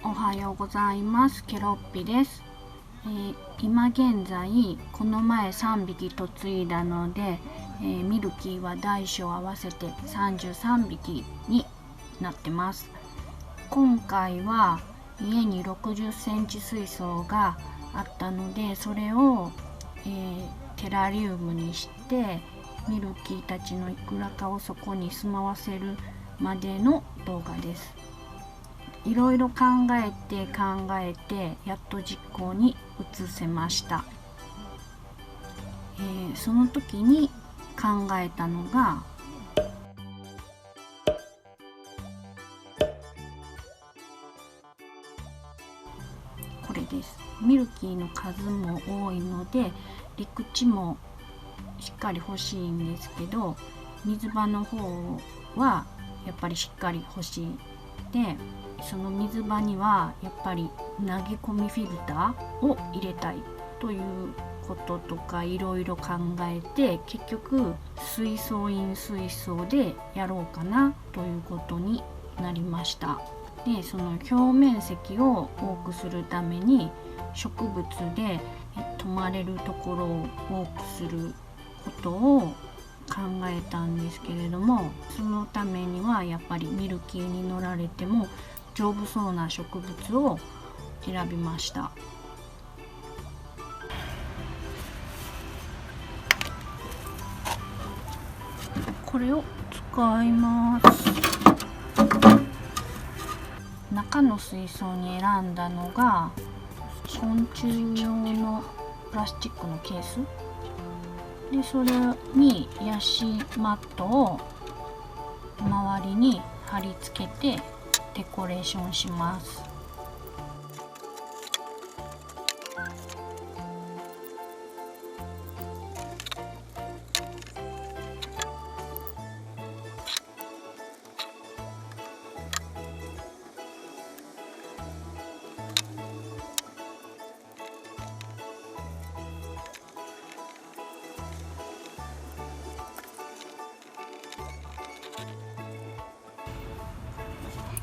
おはようございます。ケロッピです。今現在この前3匹嫁いだので、ミルキーは大小合わせて33匹になってます。今回は家に60センチ水槽があったので、それを、テラリウムにしてミルキーたちのいくらかをそこに住まわせるまでの動画です。いろいろ考えてやっと実行に移せました。その時に考えたのがこれです。ミルキーの数も多いので陸地もしっかり欲しいんですけど、水場の方はやっぱりしっかり欲しいで、その水場にはやっぱり投げ込みフィルターを入れたいということとかいろいろ考えて、結局水槽イン水槽でやろうかなということになりました。で、その表面積を多くするために植物で泊まれるところを多くすることを考えたんですけれども、そのためにはやっぱりミルキーに乗られても丈夫そうな植物を選びました。これを使います。中の水槽に選んだのが昆虫用のプラスチックのケースで、それにヤシマットを周りに貼り付けてデコレーションします。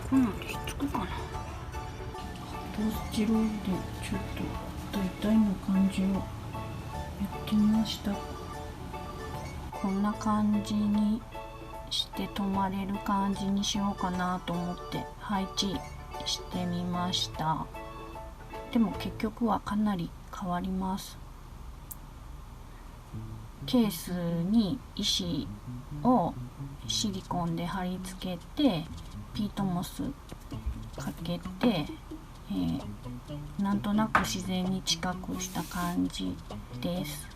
こんなんでひっつくかな。トースチロールでちょっと大体の感じをやってみました。こんな感じにして泊まれる感じにしようかなと思って配置してみました。でも結局はかなり変わります。ケースに石をシリコンで貼り付けてピートモスかけて、なんとなく自然に近くした感じです。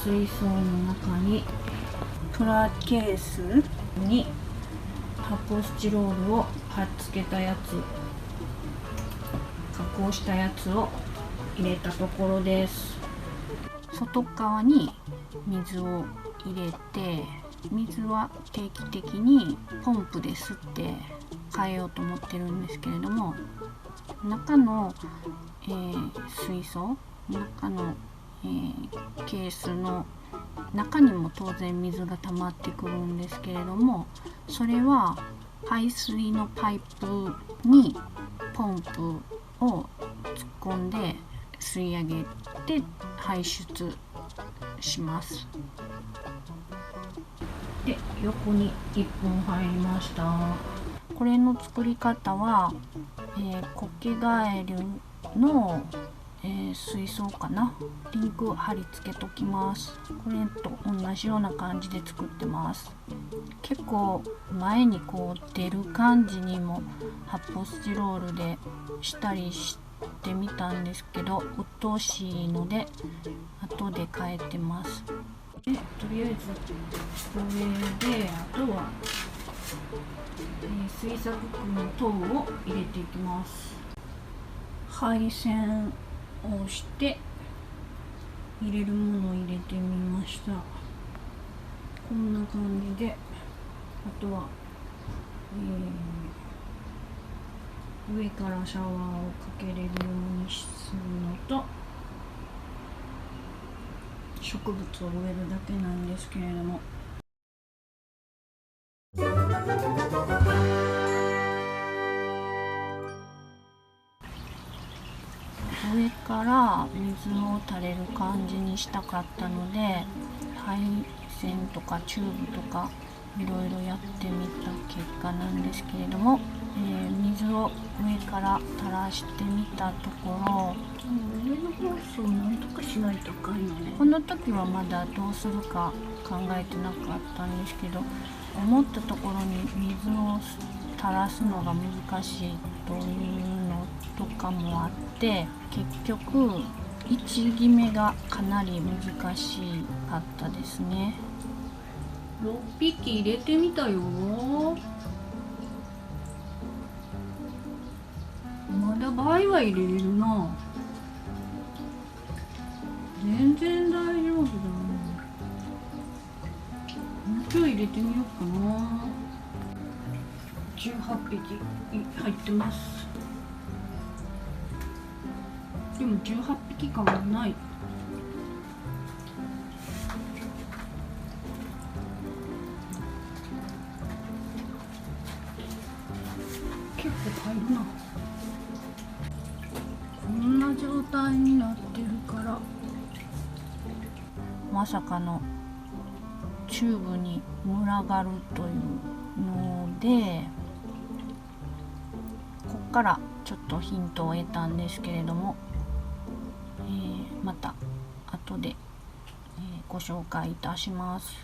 水槽の中にプラケースに発泡スチロールを貼っつけたやつ、加工したやつを入れたところです。外側に水を入れて、水は定期的にポンプで吸って変えようと思ってるんですけれども、中の、水槽中の、ケースの中にも当然水が溜まってくるんですけれども、それは排水のパイプにポンプを突っ込んで吸い上げて排出します。で、横に1本入りました。これの作り方は、コケガエルの、水槽かな。リンク貼り付けときます。これと同じような感じで作ってます。結構前にこう出る感じにも発泡スチロールでしたりしてみたんですけど、鬱陶しいので後で変えてます。で、とりあえずこれであとは、水作の糖を入れていきます。配線をして入れるものを入れてみました。こんな感じで、あとは、上からシャワーをかけれるようにするのと、植物を植えるだけなんですけれども、上から水を垂れる感じにしたかったので、配線とかチューブとかいろいろやってみた結果なんですけれども、水を上から垂らしてみたところ、上のホースをなんとかしないとあかんよね。この時はまだどうするか考えてなかったんですけど、思ったところに水を垂らすのが難しいというのとかもあって、結局位置決めがかなり難しかったですね。6匹入れてみたよ。まだ倍は入れれるな。全然大丈夫だな。もうちょい入れてみようかな。18匹入ってます。でも18匹感はない。結構入るな。こんな状態になってるから、まさかのチューブに群がるというので、こっからちょっとヒントを得たんですけれども、また後で、ご紹介いたします。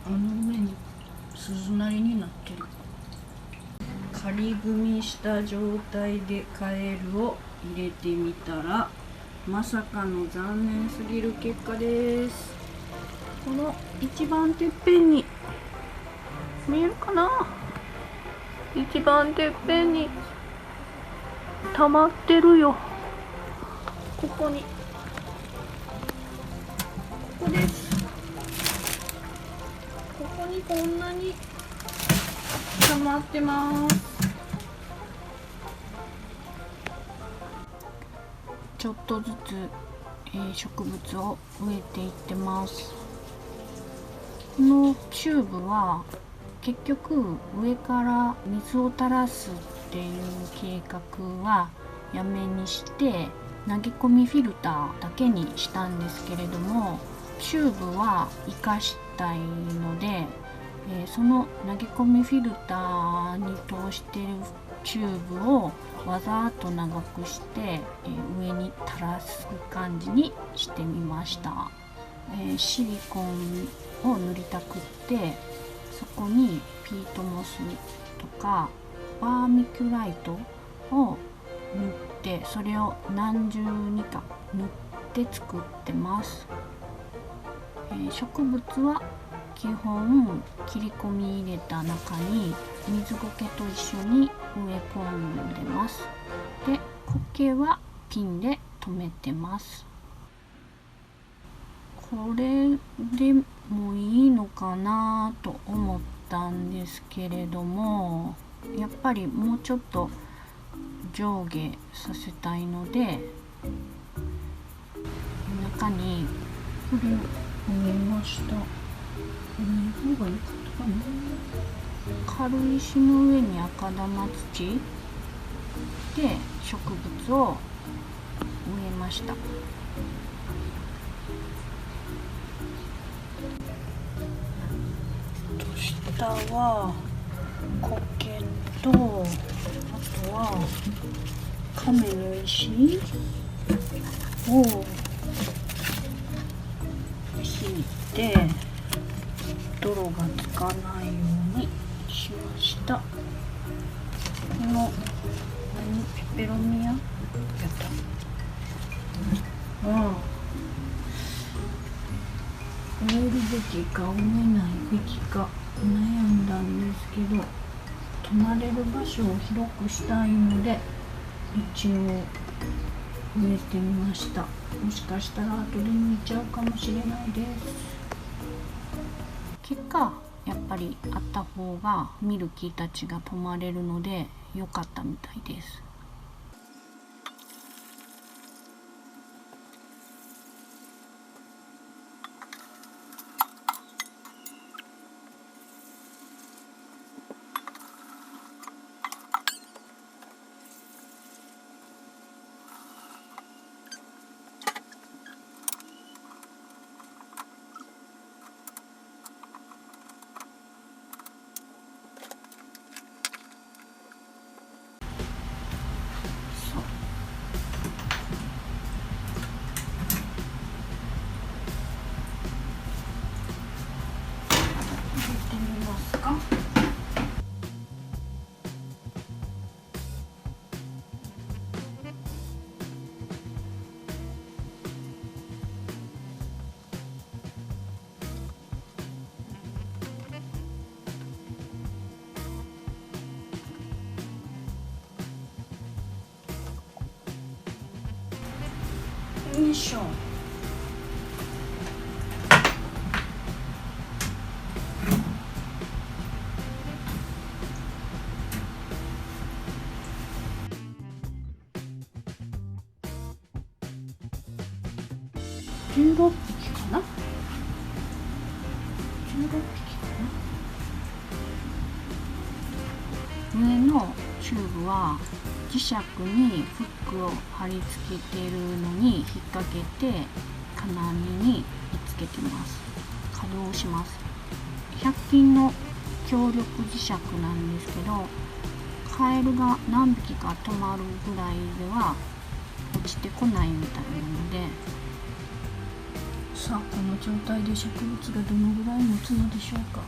あの上に鈴なりになってる。仮組みした状態でカエルを入れてみたら、まさかの残念すぎる結果です。この一番てっぺんに見えるかな、一番てっぺんに溜まってるよ。ここに、ここです。ここにこんなに溜まってます。ちょっとずつ、植物を植えていってます。このチューブは結局上から水を垂らすっていう計画はやめにして、投げ込みフィルターだけにしたんですけれども、チューブは活かしたいので、その投げ込みフィルターに通しているチューブをわざと長くして、上に垂らす感じにしてみました。シリコンを塗りたくって、そこにピートモスとかバーミキュライトを塗って、それを何重にか塗って作ってます。植物は基本切り込み入れた中に水苔と一緒に植え込んでます。で、苔はピンで留めてます。これでもいいのかなと思ったんですけれども、やっぱりもうちょっと上下させたいので、中にこれを植えました。この方が良かったかな。軽石の上に赤玉土で植物を植えました。下は苔と、あとは亀の石を引いて泥がつかないようにしました。このペペロミアやった植えるべきか植えないべきか悩んだんですけど、泊まれる場所を広くしたいので一応植えてみました。もしかしたら後で抜いちゃうかもしれないです。結果やっぱりあった方がミルキーたちが泊まれるので良かったみたいです。よいしょ。16匹かな。16匹かな。上のチューブは磁石にフックを貼り付けているのに引っ掛けて金網につけてます。稼働します。100均の強力磁石なんですけど、カエルが何匹か止まるぐらいでは落ちてこないみたいなので、さあこの状態で植物がどのぐらい持つのでしょうか。